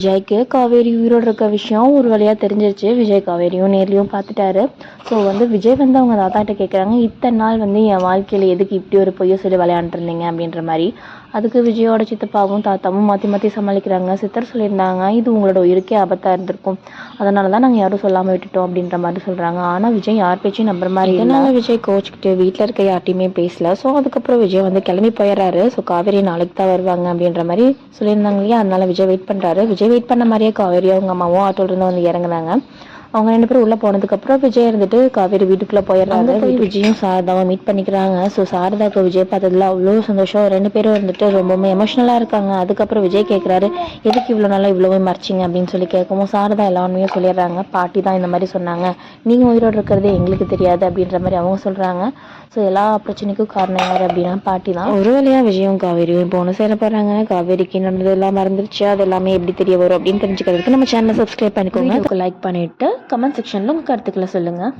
விஜய்க்கு காவேரி உயிரோடு இருக்க விஷயம் ஒரு வழியாக தெரிஞ்சிருச்சு. விஜய் காவேரியும் நேர்லையும் பார்த்துட்டாரு. ஸோ விஜய் அவங்க தாத்தாட்ட கேட்குறாங்க, இத்தனை நாள் என் வாழ்க்கையில் எதுக்கு இப்படி ஒரு பொய்யை சொல்லி விளையாண்டுருந்தீங்க அப்படின்ற மாதிரி. அதுக்கு விஜயோட சித்தப்பாவும் தாத்தாவும் மாற்றி மாற்றி சமாளிக்கிறாங்க. சித்தர் சொல்லியிருந்தாங்க, இது உங்களோட உயிருக்கே ஆபத்தாக இருந்திருக்கும், அதனால தான் நாங்கள் யாரும் சொல்லாமல் விட்டுட்டோம் அப்படின்ற மாதிரி சொல்கிறாங்க. ஆனால் விஜய் யார் பேச்சையும் நம்புற மாதிரி இதனால் விஜய் கோச்சிக்கிட்டு வீட்டில் இருக்க யார்ட்டையுமே பேசல. ஸோ அதுக்கப்புறம் விஜய் கிளம்பி போயிடுறாரு. ஸோ காவேரி நாளைக்கு தான் வருவாங்க அப்படின்ற மாதிரி சொல்லியிருந்தாங்க இல்லையா, அதனால விஜய் வெயிட் பண்ணுறாரு. விஜய் வெயிட் பண்ண மாதிரியே காவேரி அவங்க அம்மாவும் ஆட்டோலேருந்து இறங்குனாங்க. அவங்க 2 பேரும் உள்ளே போனதுக்கப்புறம் விஜய் இருந்துட்டு காவேரி வீட்டுக்குள்ளே போயிடுறாங்க. விஜயும் சாரதாவும் மீட் பண்ணிக்கிறாங்க. ஸோ சாரதாவுக்கு விஜய் பார்த்ததுல அவ்வளோ சந்தோஷம். 2 பேரும் ரொம்பவுமே எமோஷ்னலாக இருக்காங்க. அதுக்கப்புறம் விஜய் கேட்குறாரு, எதுக்கு இவ்வளோ நாளாக இவ்வளோவே மறைச்சிங்க அப்படின்னு சொல்லி கேட்கவும் சாரதா எல்லாருமே சொல்லிடுறாங்க, பாட்டி தான் இந்த மாதிரி சொன்னாங்க, நீங்கள் உயிரோடு இருக்கிறதே எங்களுக்கு தெரியாது அப்படின்ற மாதிரி அவங்க சொல்கிறாங்க. ஸோ எல்லா பிரச்சனைக்கும் காரணம் யார் அப்படின்னா பாட்டி தான். ஒரு வழியாக விஜயும் காவேரியும் இப்போ ஒன்று சேர போகிறாங்க. காவேரிக்கு நடந்தது எல்லாம் மறந்துருச்சு. அது எல்லாமே எப்படி தெரிய வரும் அப்படின்னு தெரிஞ்சுக்கிறதுக்கு நம்ம சேனலை சப்ஸ்கிரைப் பண்ணிக்கோங்க. லைக் பண்ணிவிட்டு கமெண்ட் செக்ஷனில் உங்கள் கருத்துக்களை சொல்லுங்கள்.